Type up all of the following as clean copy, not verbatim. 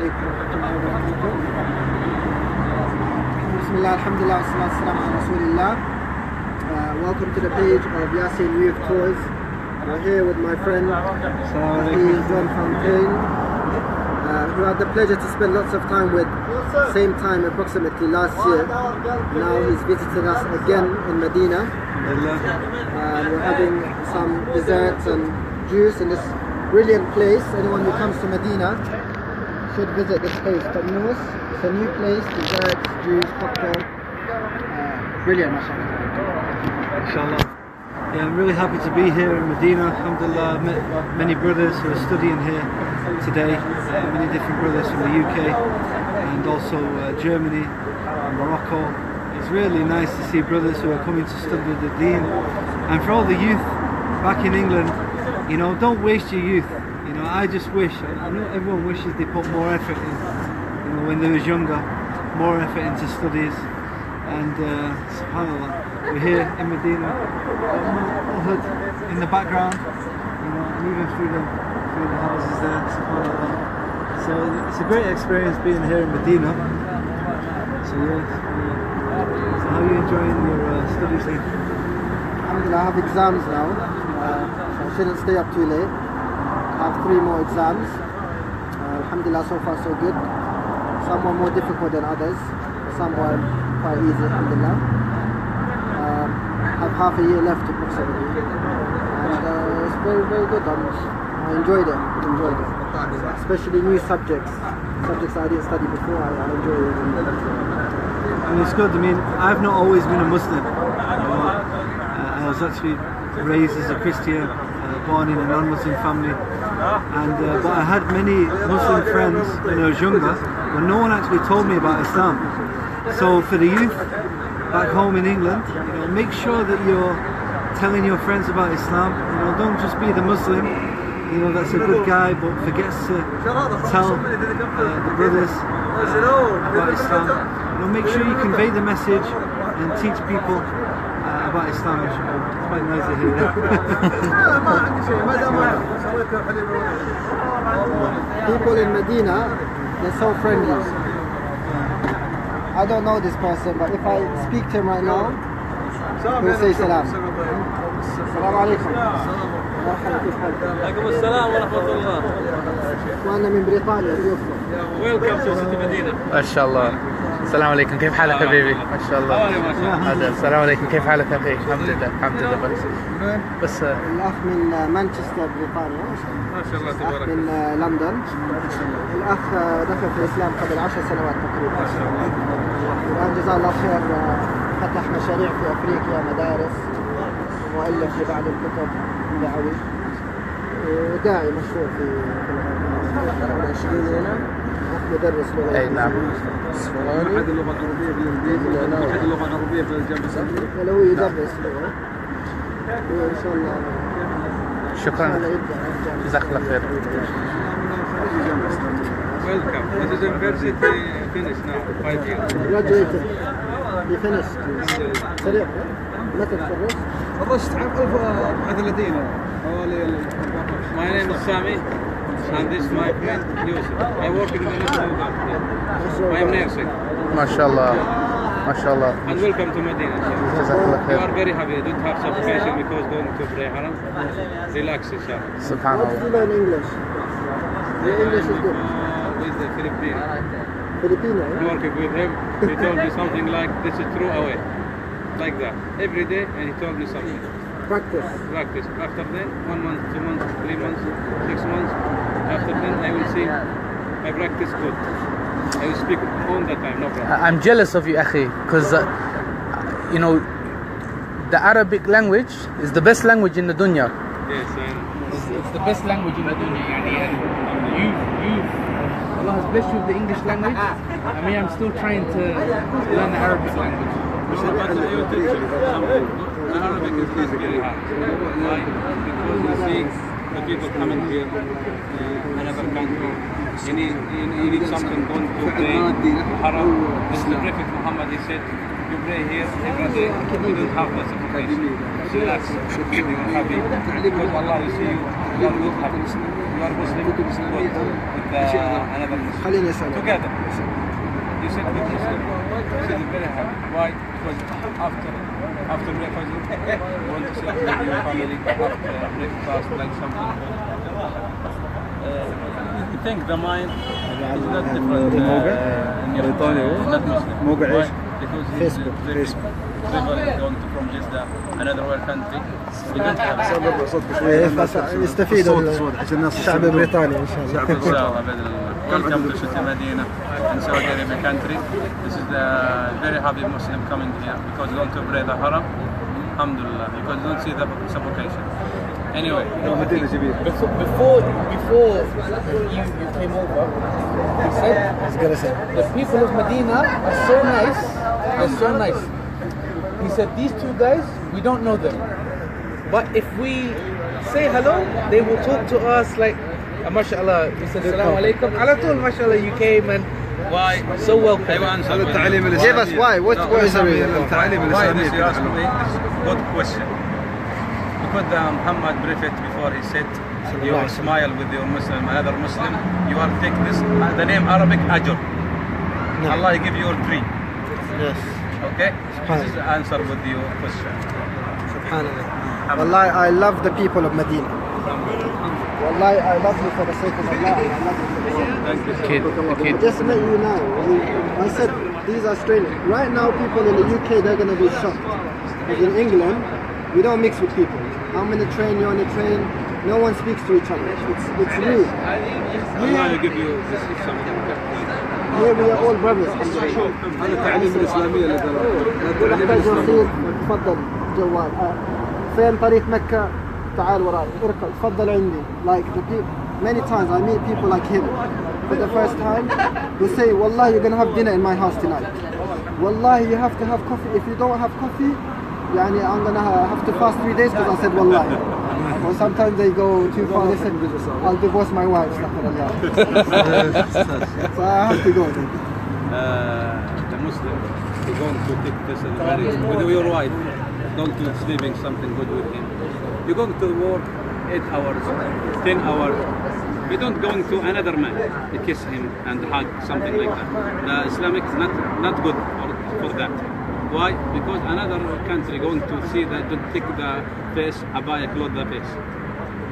عليكم ورحمة الله وبركاته. Bismillah, alhamdulillah, wassalatu wassalamu ala rasulillah. Welcome to the page of Yasin Youth Tours. We're here with my friend John Fontain, who I had the pleasure to spend lots of time with, same time approximately last year. Now he's visited us again in Medina. We're having some desserts and juice in this brilliant place. Anyone who comes to Medina should visit this place. Tamus, it's a new place, desserts, juice, cocktail. Brilliant, mashallah. Yeah, I'm really happy to be here in Medina. Alhamdulillah, I've met many brothers who are studying here today. Many different brothers from the UK and also Germany and Morocco. It's really nice to see brothers who are coming to study the Deen. And for all the youth back in England, you know, don't waste your youth. You know, I just wish, I know everyone wishes they put more effort in, you know, when they was younger, more effort into studies. And subhanAllah, we're here in Medina, Ahlul in the background, you know, and even through the houses there, subhanAllah. So it's a great experience being here in Medina. So yeah, so how are you enjoying your studies here? Alhamdulillah, I have exams now, so I shouldn't stay up too late. I have 3 more exams. Alhamdulillah, so far so good. Some were more difficult than others, some were quite easy, alhamdulillah. I have half a year left approximately, and it's very, very good. I enjoyed it, especially new subjects I didn't study before. I enjoy it. And it's good. I mean, I've not always been a Muslim. I was actually raised as a Christian, born in a non-Muslim family, and but I had many Muslim friends when I was younger, but no one actually told me about Islam. So for the youth back home in England, you know, make sure that you're telling your friends about Islam. You know, don't just be the Muslim, you know, that's a good guy, but forgets to tell the brothers about Islam. You know, make sure you convey the message and teach people about Islam. It's quite nice to hear that. People in Medina, they're so friendly. I don't know this person, but if I speak to him right now, he'll say salam. Assalamu alaikum. عليكم السلام ورحمة الله. وأنا من بريطانيا ضيوفكم. Welcome to City Medina. ما شاء الله. السلام عليكم، كيف حالك حبيبي؟ ما شاء الله. هذا السلام عليكم، كيف حالك اخي؟ الحمد لله الحمد لله بس الأخ من مانشستر بريطانيا. ما شاء الله تبارك الله. من لندن. الأخ دخل في الإسلام قبل 10 سنوات تقريبا. الآن جزاه الله خير فتح مشاريع في أفريقيا، مدارس، مؤلف لبعض الكتب دعوي، وداعي مشهور في 20 هنا. مدرس لغة. اي نعم. أحد اللغة العربية بالإنجليزي، أحد اللغة العربية في الجامعة السعودية. ولو يدرس لغة. وإن شاء الله. شكرا. جزاك الله خير. Welcome. This is university finished now, 5 years. Graduated. He finished. سريع. متى تخرجت؟ تخرجت عام 1034 حوالي. My name is Sami. And this is my friend Yusuf. I work in the Ministry of Health. I am nursing. ما شاء الله ما شاء الله. And welcome to Medina. جزاك الله You خير. are very happy. Don't have suffocation because going to pray haram. Relax, inshallah. سبحان How did you الله. learn English? Your English is good. With the Filipino. Filipino, eh? Working with him, he told me something like, this is true away. Like that. Every day, and he told me something. Practice. Practice. After then, 1 month, 2 months, 3 months, 6 months. After then, I will see my practice good. I will speak all the time, no problem. I'm jealous of you أخي, because you know the Arabic language is the best language in the dunya. Yes, and It's the best language in the dunya. يعني you Allah has blessed you with the English language. I mean, I'm still trying to learn the Arabic language. but you teach him something. The Arabic is not very hard. Why? Because you see the people coming here, another country. You need something going to pray. Haram. This is the Prophet Muhammad. He said, you pray here every day. You don't have much information. Relax. You are happy. Because Allah will see you. Allah will happy. you are Muslim, good with another Muslim. خليني أسأل. Together. You said with Muslim. You said very happy. Why? Because after breakfast, you want to sit with your family after breakfast, like something. You think the mind is not different in your not Muslim. Why? Because he's traveling going to from Jeddah, another world country. You don't have يستفيدوا الشعب البريطاني إن شاء الله. إن شاء الله بإذن الله. Welcome to City Madinah in Saudi Arabia country. This is the very happy Muslim coming here because you want to pray the Haram. Alhamdulillah, because you don't see the suffocation. Anyway, Before you came over, he said the people of Medina are so nice. They're so nice. He said these two guys, we don't know them, but if we say hello, they will talk to us like, mashallah. We said Assalamu alaikum. Ala tool, mashallah, you came and why? So welcome. Give us why. What is the reason? Why this you ask me? This is a good question. Because Muhammad briefed it before he said, you smile with your Muslim, another Muslim, you are take this, the name Arabic Ajr. No. Allah give you 3. Yes. Okay? This is the answer with your question. Subhanallah. Wallahi, I love the people of Medina. Wallahi, I love you for the sake of Allah. I love you for the sake of Allah. Thank you. Just to let you know, I said these are strangers. Right now, people in the UK, they're going to be shocked. Because in England, we don't mix with people. I'm in a train, you're on a train. No one speaks to each other. It's rude. Allah will give you this something. Here we are all brothers. هذا التعليم الإسلامية اللي محتاج أخير تفضل جوال. فين طريق مكة؟ تعال وراي. اركض. تفضل عندي. Like the people, many times I meet people like him. For the first time, they say, Wallah, you're gonna have dinner in my house tonight. Wallah, you have to have coffee. If you don't have coffee, يعني I'm gonna have to fast 3 days because I said Wallah. Or sometimes they go too far. They said, I'll divorce my wife. So I have to go. The Muslim, you're going to take this marriage with your wife. Don't do sleeping something good with him. You're going to work 8 hours, 10 hours. You don't going to another man to kiss him and hug, something like that. The Islamic is not good for that. Why? Because another country going to see that don't take the face, abaya clothe the face.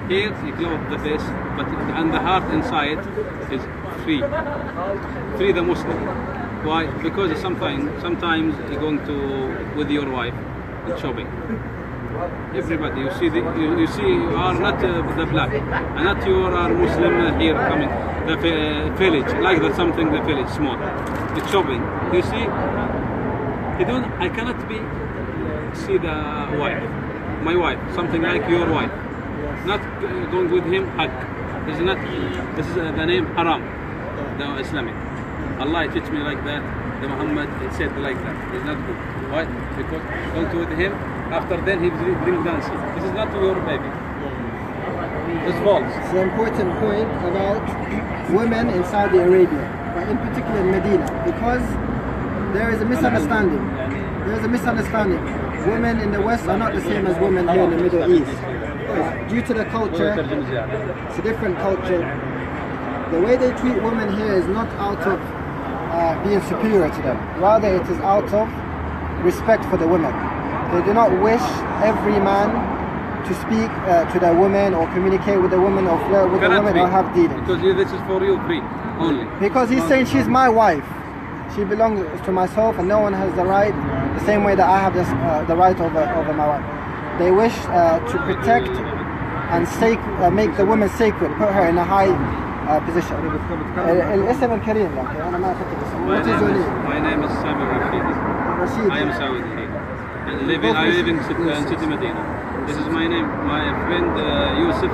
Here you clothe the face, but and the heart inside is free. Free the Muslim. Why? Because sometimes you're going to with your wife shopping. Everybody, you see, you see, you are not the black, and not you are Muslim here coming. The village, like that, something the village small. It's shopping. You see. I cannot see the wife, my wife, something like your wife. Not going with him, hug. This is the name haram, the Islamic. Allah teach me like that. The Muhammad said like that. It's not good. Why? Because going to with him, after then he bring dancing. This is not your baby. It's false. It's an important point about women in Saudi Arabia, but in particular in Medina, because there is a misunderstanding. There is a misunderstanding. Women in the West are not the same as women here in the Middle East. Due to the culture, it's a different culture. The way they treat women here is not out of being superior to them. Rather, it is out of respect for the women. They do not wish every man to speak to the women or communicate with the women or flirt with the women or have dealings. Because this is for you free only. Because he's saying she's my wife. She belongs to myself and no one has the right, the same way that I have the right over my wife. They wish to protect and make the woman sacred, put her in a high position. الاسم الكريم لك أنا ما أفكر اسمه. What is your name? My name is Sami Rashid. Rashid. I am Saudi. I live in City Madinah. This is my name. My friend Yusuf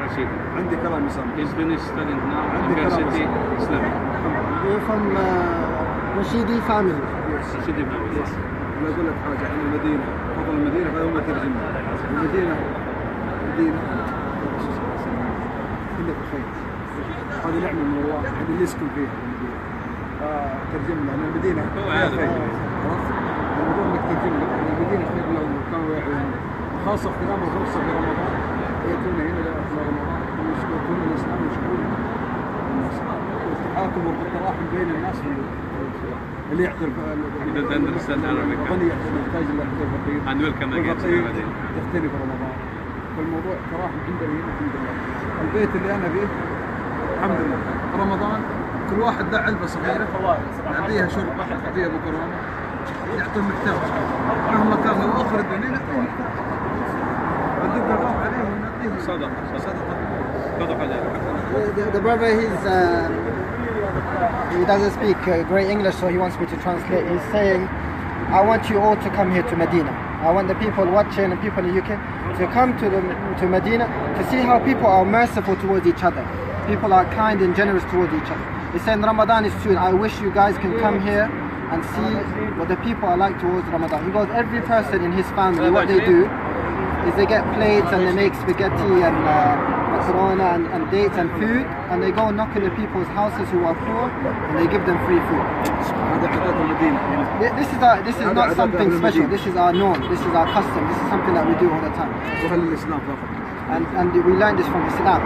Rashid. عندي كلام يسمى. He's finished studying now in University Islamic. You're from Rashidi family. Rashidi family. Yes. أنا أقول لك حاجة عن المدينة، فضل المدينة فهو ترجم. المدينة كلها بخير. هذه نعمة من الله، هذه اللي يسكن فيها المدينة. ترجم لنا المدينة فيها خير. عرفت؟ الموضوع انك ترجم لنا المدينة خير لو كانوا يعلمون. خاصة اغتنام الفرصة في رمضان. يأتون هنا رمضان ويشكرون الإسلام ويشكرون الناس والتحاكم والتراحم بين الناس اللي يعترف You don't understand Arabic. الغني يحتاج إلى الفقير And welcome again to Madinah. يختلف رمضان فالموضوع تراحم عندنا هنا الحمد لله. البيت اللي أنا فيه الحمد لله رمضان كل واحد له علبة صغيرة يعطيها شرب يعطيها مكرونة يعطي المحتاج مهما كان لو آخر الدنيا نعطيه محتاج بدق الروح عليه ونعطيه صدقة جارية. The brother, he doesn't speak great English, so he wants me to translate. He's saying, I want you all to come here to Medina. I want the people watching and people in the UK to come to Medina to see how people are merciful towards each other. People are kind and generous towards each other. He's saying Ramadan is soon. I wish you guys can come here and see what the people are like towards Ramadan. He goes, every person in his family, what they do is they get plates and they make spaghetti and macarona and dates and food, and they go knock on the people's houses who are poor and they give them free food. This is not something special. This is our norm. This is our custom. This is something that we do all the time. And we learned this from Islam.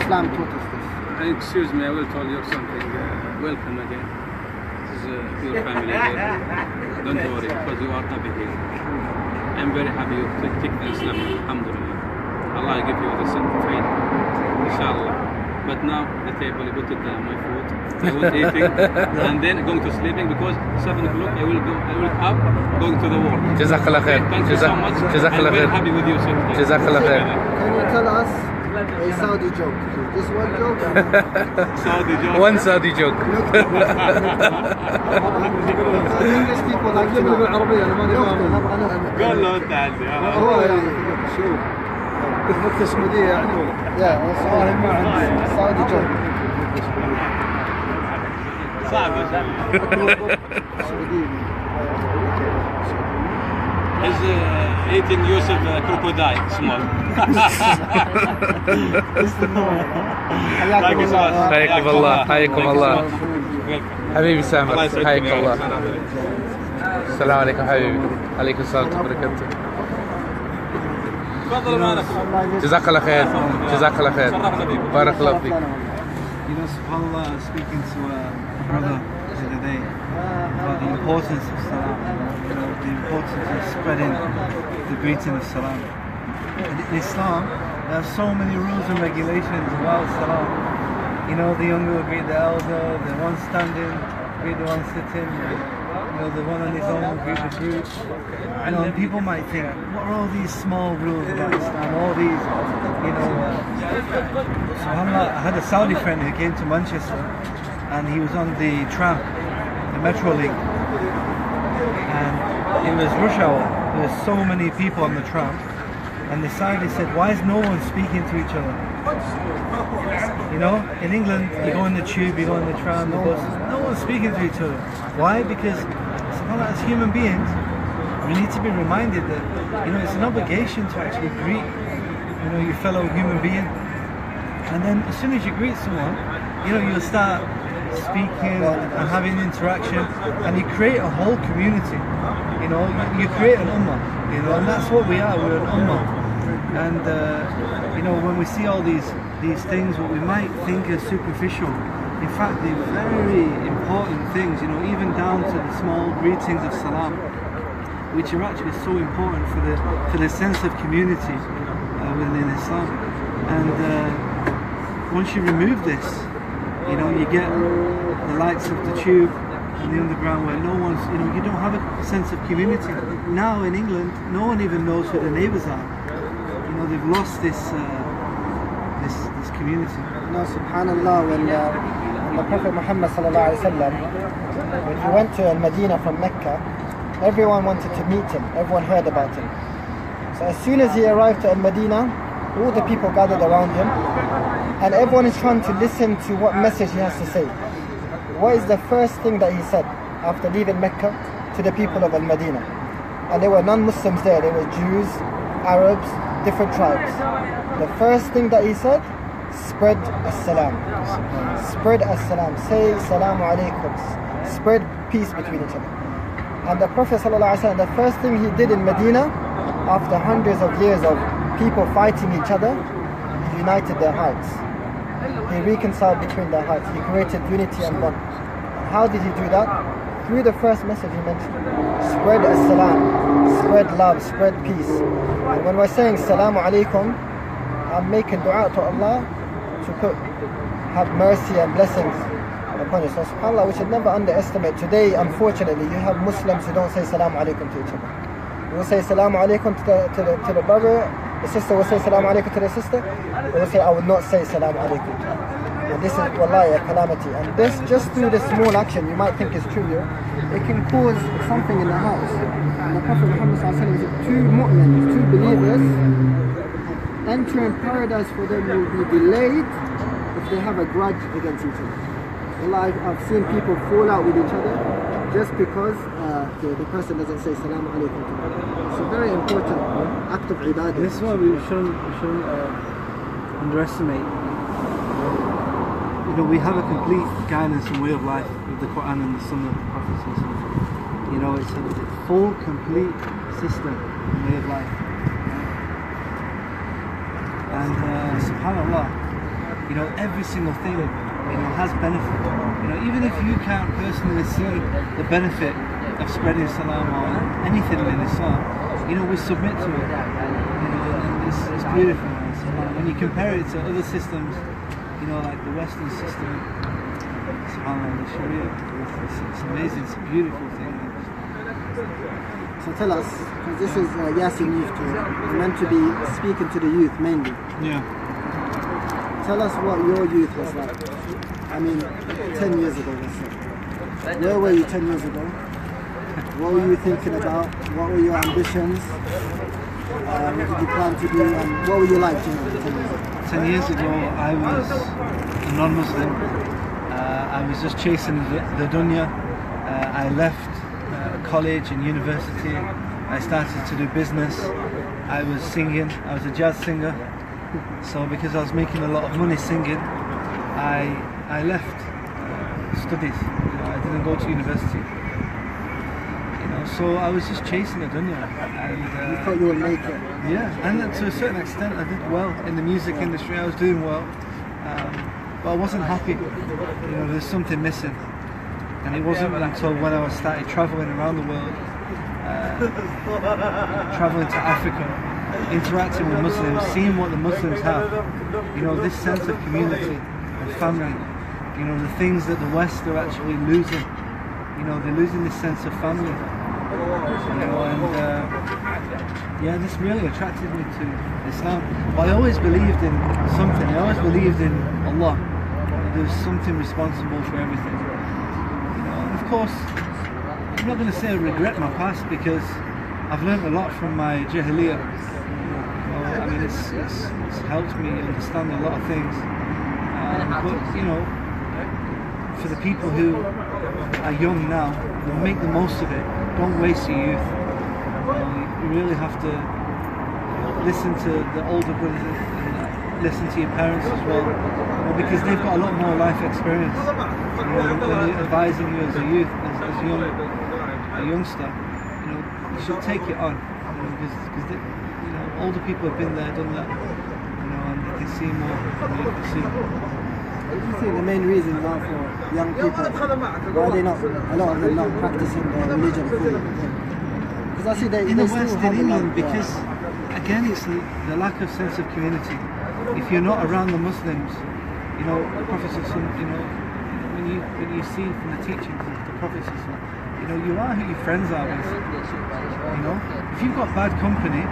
Islam taught us this. Excuse me, I will tell you something. Welcome again. This is your family here. Don't worry, because you are happy here. I'm very happy you take the Islam. Alhamdulillah. Allah give you the faith. Inshallah. But now the table, you put it down, my food. I was eating and then going to sleeping because 7 o'clock I will up, going to the work. Jazakallah khair. Thank you so much. Jazakallah I'm very khair. happy with you, sir. Jazakallah khair. Can you tell us a Saudi joke? Just one joke? Saudi joke. One Saudi joke. English people like to know. قول له انت عندي. هو يعني شوف نكتة سعودية يعني ولا؟ Yeah, ما عندي Saudi joke. صعب He's eating Yusuf crocodile small. Thank you so much. حياكم الله حياكم الله حبيبي سامر حياك الله. السلام عليكم حبيبي. عليكم السلام ورحمة الله وبركاته. تفضل معنا. جزاك الله خير. جزاك الله خير. بارك الله فيك. You know, subhanAllah, I was speaking to a brother the other day about the importance of salam, you know, the importance of spreading the greeting of salam. In Islam, there are so many rules and regulations about salam. You know, the younger will greet the elder, the one standing, greet the one sitting, you know, the one on his own will greet the group. You know, and people might think, what are all these small rules about Islam, all these, you know, subhanAllah, I had a Saudi friend who came to Manchester and he was on the tram, the metro link, and it was rush hour. There were so many people on the tram, and the Saudi said, why is no one speaking to each other? You know, in England, you go in the tube, you go in the tram, the bus, no one's speaking to each other. Why? Because subhanAllah, as human beings, we need to be reminded that, you know, it's an obligation to actually greet, you know, your fellow human being. And then as soon as you greet someone, you know, you'll start speaking and having interaction, and you create a whole community. You know, you create an ummah, you know, and that's what we are, we're an ummah. And you know, when we see all these things, what we might think are superficial, in fact they're very important things, you know, even down to the small greetings of salam, which are actually so important for the sense of community within Islam. And once you remove this, you know, you get the likes of the tube and the underground where no one's, you know, you don't have a sense of community. Now in England, no one even knows who the neighbours are. You know, they've lost this community. You know, subhanAllah, when the Prophet Muhammad sallallahu alaihi wasallam, when he went to Medina from Mecca, everyone wanted to meet him. Everyone heard about him. So as soon as he arrived at Medina, all the people gathered around him, and everyone is trying to listen to what message he has to say. What is the first thing that he said after leaving Mecca to the people of Al-Medina? And there were non-Muslims there. There were Jews, Arabs, different tribes. The first thing that he said, spread as-salam. Spread as-salam. Say salamu alaykum. Spread peace between each other. And the Prophet ﷺ, the first thing he did in Medina, after hundreds of years of people fighting each other, united their hearts. He reconciled between their hearts. He created unity and bond. How did he do that? Through the first message he mentioned. Spread as-salam, spread love, spread peace. And when we're saying Salamu Alaikum, I'm making dua to Allah to have mercy and blessings upon you. So subhanAllah, we should never underestimate. Today, unfortunately, you have Muslims who don't say Salamu Alaikum to each other. You will say Salamu Alaikum to the brother, the sister will say Salamu Alaikum to the sister, they will say, I will not say Salamu Alaikum to you. And this is wallahi a calamity. And this, just through this small action, you might think is trivial, it can cause something in the house. And the Prophet Muhammad said, two mu'mins, two believers, entering paradise for them will be delayed if they have a grudge against each other. Wallahi, I've seen people fall out with each other just because the person doesn't say Salamu Alaikum to them. It's a very important act of ibadah. This is why we shouldn't underestimate. You know, we have a complete guidance and way of life with the Quran and the Sunnah of the Prophet. You know, it's a full, complete system and way of life. And subhanAllah, you know, every single thing, you know, has benefit. You know, even if you can't personally see the benefit of spreading salam or anything in Islam, you know, we submit to it. You know, and it's beautiful. When you compare it to other systems, you know, like the Western system, subhanAllah, the Sharia, it's amazing, it's a beautiful thing. So tell us, because this is Yasin Youth Tour, we're meant to be speaking to the youth mainly. Yeah. Tell us what your youth was like. I mean, 10 years ago, let's say. Where were you 10 years ago? What were you thinking about? What were your ambitions? What did you plan to do? And what were you like 10 years ago? 10 years ago, I was a non-Muslim. I was just chasing the dunya. I left college and university. I started to do business. I was singing. I was a jazz singer. So because I was making a lot of money singing, I left studies. You know, I didn't go to university. You know, so I was just chasing the dunya. And, you thought you would make it? Yeah, and to a certain extent I did well in the music industry. I was doing well, but I wasn't happy. You know, there's something missing. And it wasn't until when I started traveling around the world, traveling to Africa, interacting with Muslims, seeing what the Muslims have, you know, this sense of community and family, you know, the things that the West are actually losing, you know, they're losing this sense of family, you know, and yeah, this really attracted me to Islam. But I always believed in something. I always believed in Allah. There's something responsible for everything. You know, and of course, I'm not going to say I regret my past because I've learned a lot from my jahiliyyah. I mean, it's helped me understand a lot of things. But you know, for the people who are young now, make the most of it. Don't waste your youth. You really have to listen to the older brothers and listen to your parents as well, you know, because they've got a lot more life experience. You know, when they're advising you as a youth, a youngster, you know, you should take it on, you know, because you know, older people have been there, done that, you know, and they can see more than you can see. What do you think the main reason why for young people, why are they not, a lot of them not practicing their religion fully? Because I see in the West, in England, because again it's the lack of sense of community. If you're not around the Muslims, you know, the Prophet, you know, when you see from the teachings of the Prophet, you know, you are who your friends are with. You know, if you've got bad company,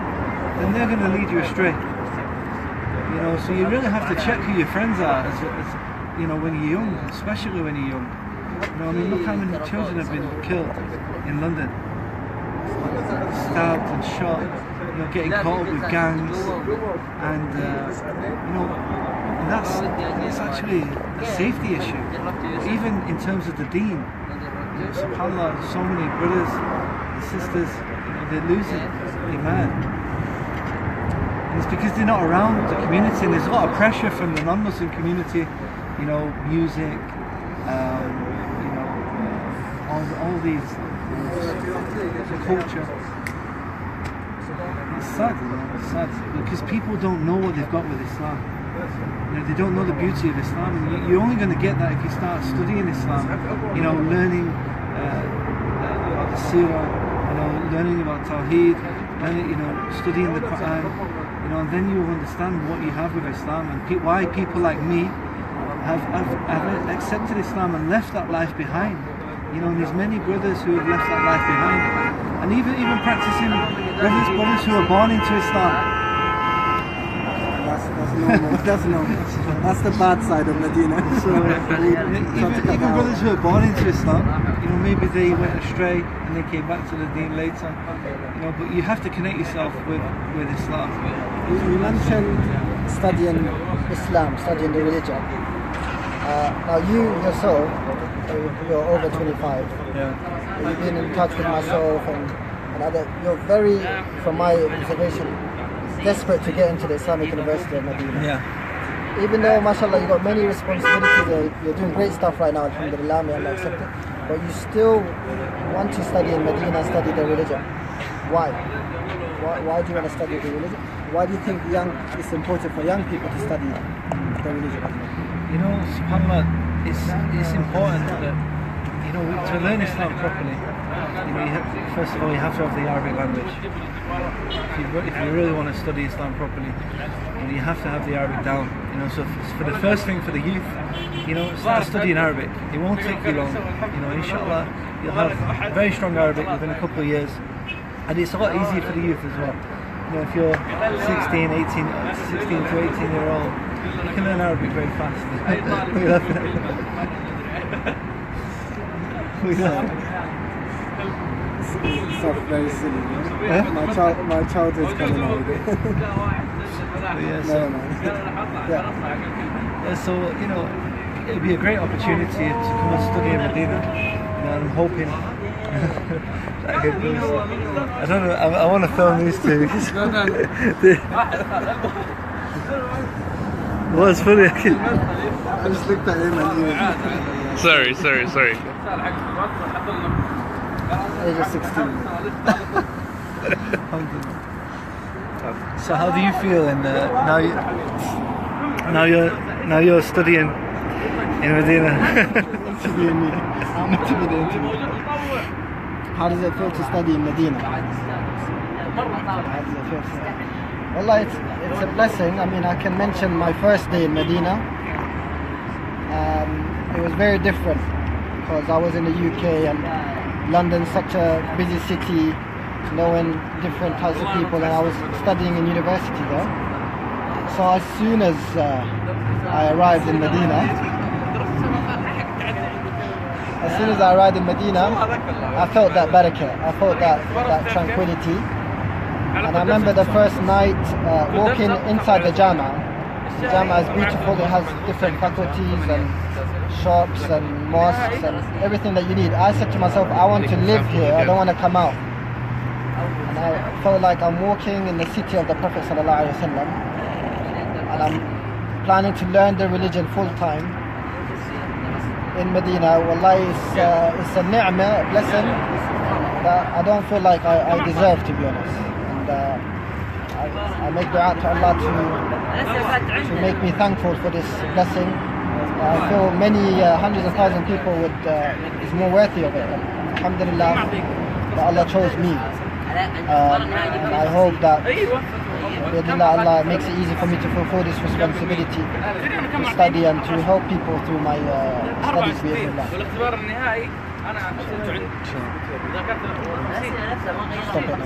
then they're going to lead you astray. You know, so you really have to check who your friends are, as you know, when you're young, especially when you're young. You know, I mean, look how many children have been killed in London, stabbed and shot. You know, getting caught up with gangs, and you know, and that's actually a safety issue. Even in terms of the deen, you know, subhanAllah, so many brothers and sisters, you know, they're losing iman. And it's because they're not around the community, and there's a lot of pressure from the non-Muslim community. You know, music, you know, all these culture. It's sad, you know, it's sad because people don't know what they've got with Islam. they don't know the beauty of Islam. And you're only going to get that if you start studying Islam, learning about the Seerah, learning about Tawheed, studying the Quran, and then you will understand what you have with Islam and why people like me have accepted Islam and left that life behind. And there's many brothers who have left that life behind, and even practicing brothers who are born into Islam. That's normal. That's the bad side of Medina. So even brothers who are born into Islam, maybe they went astray and they came back to the deen later. But you have to connect yourself with Islam. You mentioned studying Islam, studying the religion. Now you yourself, you're over 25. Yeah. You've been in touch with myself and other. You're very, from my observation, desperate to get into the Islamic University of Madinah. Yeah. Even though, mashallah, you've got many responsibilities, you're doing great stuff right now, alhamdulillah, may Allah accept it, but you still want to study in Medina, study the religion. Why? Why do you want to study the religion? Why do you think it's important for young people to study the religion? SubhanAllah, it's important that, to learn Islam properly, first of all, you have to have the Arabic language. If you really want to study Islam properly, you have to have the Arabic down. So for the first thing for the youth, start studying Arabic. It won't take you long. Inshallah, you'll have very strong Arabic within a couple of years, and it's a lot easier for the youth as well. If you're 16 to 18 year old, you can learn Arabic very fast. It's not very silly. My childhood's coming out with it. So it'd be a great opportunity to come and study in Medina. And I'm hoping I don't know. I want to film these two. What's funny? I just looked at him and he was... Sorry. Age of 16. So how do you feel now you're studying in Medina? Interviewing me. I'm to be the interview. How does it feel to study in Medina? How does it feel? Wallah, it's a blessing. I mean, I can mention my first day in Medina. It was very different because I was in the UK and London's such a busy city, knowing different types of people, and I was studying in university there. So as soon as I arrived in Medina, I felt that barakah, I felt that tranquility. And I remember the first night walking inside the Jama. The Jama is beautiful, it has different faculties and shops and mosques and everything that you need. I said to myself, I want to live here, I don't want to come out. And I felt like I'm walking in the city of the Prophet ﷺ, and I'm planning to learn the religion full time in Medina. Wallahi, it's a ni'mah, a blessing that I don't feel like I deserve, to be honest. And I make dua to Allah to make me thankful for this blessing. I feel many hundreds of thousands of people is more worthy of it. Alhamdulillah, that Allah chose me. And I hope that Allah makes it easy for me to fulfill this responsibility to study and to help people through my studies with Allah. Stop it.